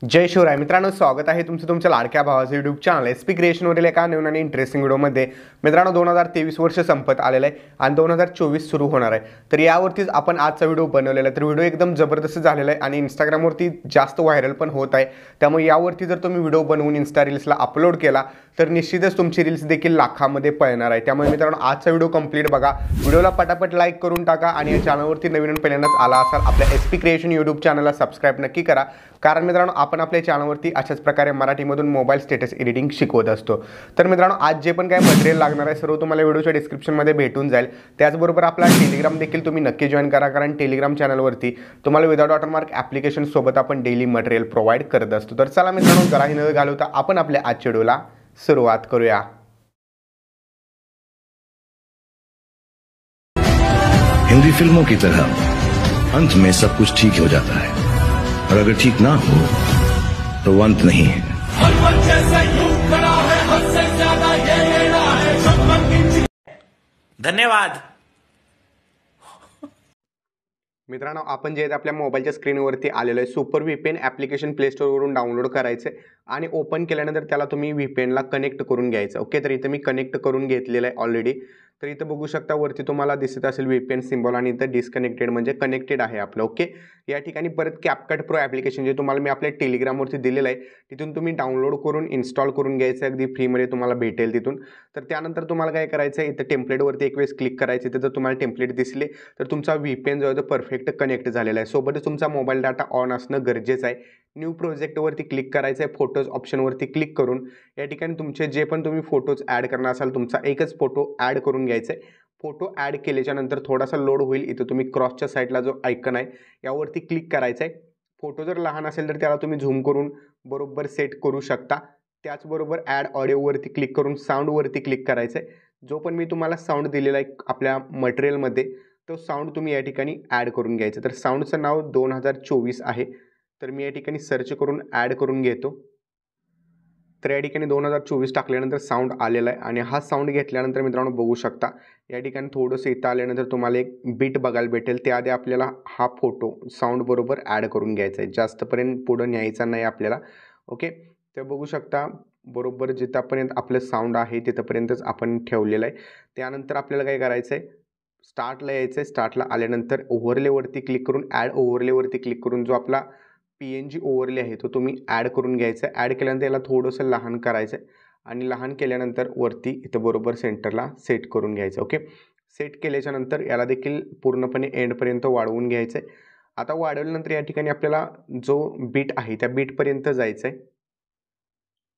जय शिवराय मित्रांनो, स्वागत आहे तुमचं तुमच्या लाडक्या भावाचं यूट्यूब चॅनल एसपी क्रिएशनवरील एका नवीन आणि इंटरेस्टिंग व्हिडिओमध्ये. मित्रांनो, 2023 वर्ष संपत आलेलं आहे आणि 2024 सुरू होणार आहे. तर यावरतीच आपण आजचा व्हिडिओ बनवलेला आहे. तर व्हिडिओ एकदम जबरदस्त झालेला आहे आणि इंस्टाग्रामवरती जास्त व्हायरल पण होत आहे. त्यामुळे यावरती जर तुम्ही व्हिडिओ बनवून इन्स्टा रील्सला अपलोड केला तर निश्चितच तुमची रील्स देखील लाखांमध्ये पळणार आहे. त्यामुळे मित्रांनो, आजचा व्हिडिओ कंप्लीट बघा. व्हिडिओला पटापट लाईक करून टाका आणि या चॅनलवरती नवीन पहिल्यांदाच आला असाल आपल्या एसपी क्रिएशन यूट्यूब चॅनलला सबस्क्राईब नक्की करा. कारण मित्रांनो, आपण आपल्या चॅनलवरती अशाच प्रकारे मराठीमधून मोबाईल स्टेटस एडिटिंग शिकवत असतो. तर मित्रांनो, आज जे पण काय मटेरियल लागणार आहे सर्व तुम्हाला व्हिडिओच्या डिस्क्रिप्शनमध्ये भेटून जाईल. त्याचबरोबर आपला टेलिग्राम देखील तुम्ही नक्की जॉईन करा, कारण टेलिग्राम चॅनलवरती तुम्हाला विदाउट वॉटरमार्क ॲप्लिकेशन सोबत आपण डेली मटेरियल प्रोव्हाइड करत असतो. तर चला मित्रांनो, जराही न घालवता आपण आपल्या आजच्या व्हिडिओला सुरुवात करूया. हिंदी फिल्मों की तरह अंत में सब कुछ ठीक हो जाता है, और अगर ठीक ना हो तो वो अंत नहीं है. धन्यवाद. मित्रांनो, आपण जे आपल्या मोबाईलच्या स्क्रीनवरती आलेलो आहे सुपर VPN ॲप्लिकेशन प्ले स्टोरवरून डाउनलोड करायचं आणि ओपन केल्यानंतर त्याला तुम्ही VPNला कनेक्ट करून घ्यायचं. ओके, तर इथं मी कनेक्ट करून घेतलेलं आहे ऑलरेडी. तर इथं बघू शकता वरती तुम्हाला दिसत असेल VPN सिम्बॉल आणि इथं डिस्कनेक्टेड म्हणजे कनेक्टेड आहे आपलं. ओके, या ठिकाणी परत CapCut Pro ॲप्लिकेशन जे तुम्हाला मी आपल्या टेलिग्रामवरती दिलेलं आहे तिथून तुम्ही डाउनलोड करून इन्स्टॉल करून घ्यायचं. अगदी फ्रीमध्ये तुम्हाला भेटेल तिथून. तर त्यानंतर तुम्हाला काय करायचं आहे, इथं टेम्पलेटवरती एक वेळेस क्लिक करायचं. तिथं जर तुम्हाला टेम्पलेट दिसले तर तुमचा VPN जो आहे तो परफेक्ट कनेक्ट झालेला आहे. सोबतच तुमचा मोबाईल डाटा ऑन असणं गरजेचं आहे. न्यू प्रोजेक्टवरती क्लिक करायचं आहे. फोटोज ऑप्शनवरती क्लिक करून या ठिकाणी तुमचे जे पण तुम्ही फोटोज ॲड करणार असाल तुमचा एकच फोटो ॲड करून घ्यायचा आहे. फोटो ॲड केल्याच्या नंतर थोडासा लोड होईल. इथं तुम्ही क्रॉसच्या साईडला जो आयकन आहे यावरती क्लिक करायचं आहे. फोटो जर लहान असेल तर त्याला तुम्ही झूम करून बरोबर सेट करू शकता. त्याचबरोबर ॲड ऑडिओवरती क्लिक करून साऊंडवरती क्लिक करायचं आहे. जो पण मी तुम्हाला साऊंड दिलेला आहे आपल्या मटेरियलमध्ये तो साऊंड तुम्ही या ठिकाणी ॲड करून घ्यायचं. तर साऊंडचं नाव 2024 आहे. तर मी या ठिकाणी सर्च करून ॲड करून घेतो. तर या ठिकाणी 2024 टाकल्यानंतर साऊंड आलेला आहे आणि हा साऊंड घेतल्यानंतर मित्रांनो बघू शकता या ठिकाणी थोडंसं इथं आल्यानंतर तुम्हाला एक बीट बघायला भेटेल. त्याआधी आपल्याला हा फोटो साऊंड बरोबर ॲड करून घ्यायचा आहे. जास्तपर्यंत पुढं न्यायचा नाही आपल्याला. ओके, तर बघू शकता बरोबर जिथंपर्यंत आपलं साऊंड आहे तिथंपर्यंतच आपण ठेवलेलं आहे. त्यानंतर आपल्याला काय करायचं आहे, स्टार्टला यायचं आहे. स्टार्टला आल्यानंतर ओव्हरलेवरती क्लिक करून ॲड ओव्हरलेवरती क्लिक करून जो आपला PNG ओव्हरले आहे तो तुम्ही ॲड करून घ्यायचा आहे. ॲड केल्यानंतर याला थोडंसं लहान करायचं आहे आणि लहान केल्यानंतर वरती इथं बरोबर सेंटरला सेट करून घ्यायचं. ओके, सेट केल्याच्यानंतर याला देखील पूर्णपणे एंडपर्यंत वाढवून घ्यायचं आहे. आता वाढवल्यानंतर या ठिकाणी आपल्याला जो बीट आहे त्या बीटपर्यंत जायचं आहे.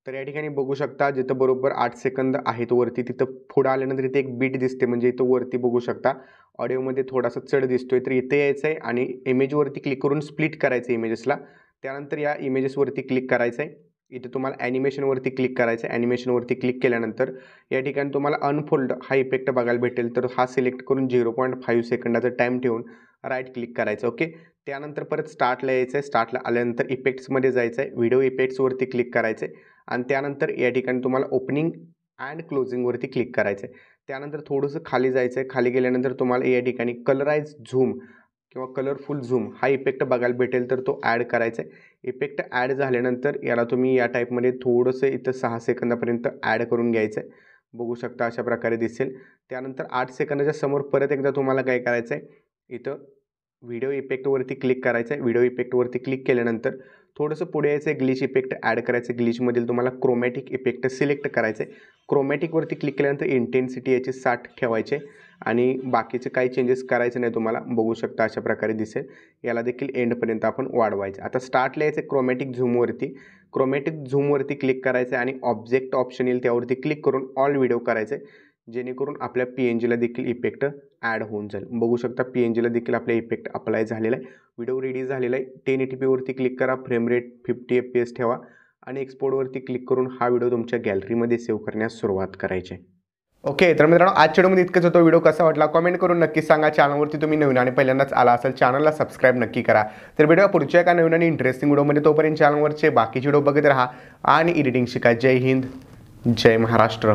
तर या ठिकाणी बघू शकता जिथं बरोबर 8 सेकंद आहेत वरती तिथं पुढं आल्यानंतर इथे एक बीट दिसते. म्हणजे इथं वरती बघू शकता ऑडिओमध्ये थोडासा चढ दिसतोय. तर इथे यायचं आहे आणि इमेजवरती क्लिक करून स्प्लिट करायचं आहे इमेजेसला. त्यानंतर या इमेजेसवरती क्लिक करायचं आहे. इथे तुम्हाला ॲनिमेशनवरती क्लिक करायचं आहे. ॲनिमेशनवरती क्लिक केल्यानंतर या ठिकाणी तुम्हाला अनफोल्ड हा इफेक्ट बघायला भेटेल. तर हा सिलेक्ट करून 0.5 सेकंदाचा टाईम ठेवून राईट क्लिक करायचं. ओके, त्यानंतर परत स्टार्टला यायचं आहे. स्टार्टला आल्यानंतर इफेक्ट्समध्ये जायचं आहे. व्हिडिओ इफेक्ट्सवरती क्लिक करायचं आहे आणि त्यानंतर या ठिकाणी तुम्हाला ओपनिंग अँड क्लोजिंगवरती क्लिक करायचं आहे. त्यानंतर थोडंसं खाली जायचं आहे. खाली गेल्यानंतर तुम्हाला या ठिकाणी कलराइज झूम किंवा कलरफुल झूम हा इफेक्ट बघायला भेटेल. तर तो ॲड करायचा आहे. इफेक्ट ॲड झाल्यानंतर याला तुम्ही या टाईपमध्ये थोडंसं इथं 6 सेकंदापर्यंत ॲड करून घ्यायचं आहे. बघू शकता अशा प्रकारे दिसेल. त्यानंतर 8 सेकंदाच्या समोर परत एकदा तुम्हाला काय करायचं आहे, इथं व्हिडिओ इफेक्टवरती क्लिक करायचं आहे. व्हिडिओ इफेक्टवरती क्लिक केल्यानंतर थोडंसं पुढे यायचं आहे. ग्लिच इफेक्ट ॲड करायचं. ग्लिचमधील तुम्हाला क्रोमॅटिक इफेक्ट सिलेक्ट करायचं आहे. क्रोमॅटिकवरती क्लिक केल्यानंतर इंटेन्सिटी याची 60 ठेवायचे आणि बाकीचे काही चेंजेस करायचे नाही. तुम्हाला बघू शकता अशा प्रकारे दिसेल. याला देखील एंडपर्यंत आपण वाढवायचं. आता स्टार्टला यायचं क्रोमॅटिक झूमवरती. क्रोमॅटिक झूमवरती क्लिक करायचं आणि ऑब्जेक्ट ऑप्शन येईल त्यावरती क्लिक करून ऑल व्हिडिओ करायचं जेणेकरून आपल्या PNGला देखील इफेक्ट ॲड होऊन जाईल. बघू शकता PNGला देखील आपला इफेक्ट अप्लाय झालेला आहे. व्हिडिओ रेडी झालेला आहे. 1080pवरती क्लिक करा. फ्रेम रेट 50 FPS ठेवा आणि एक्सपोर्टवरती क्लिक करून हा व्हिडिओ तुमच्या गॅलरीमध्ये सेव्ह करण्यास सुरुवात करायची. ओके, तर मित्रांनो आजच्या व्हिडिओमध्ये इतकंच होतं. व्हिडिओ कसा वाटला कमेंट करून नक्की सांगा. चॅनलवरती तुम्ही नवीन आणि पहिल्यांदाच आला असेल चॅनलला सबस्क्राईब नक्की करा. तर व्हिडिओ पुढच्या एका नवीन आणि इंटरेस्टिंग व्हिडिओमध्ये तोपर्यंत चॅनलवरचे बाकीचे व्हिडिओ बघत राहा आणि एडिटिंग शिका. जय हिंद, जय महाराष्ट्र.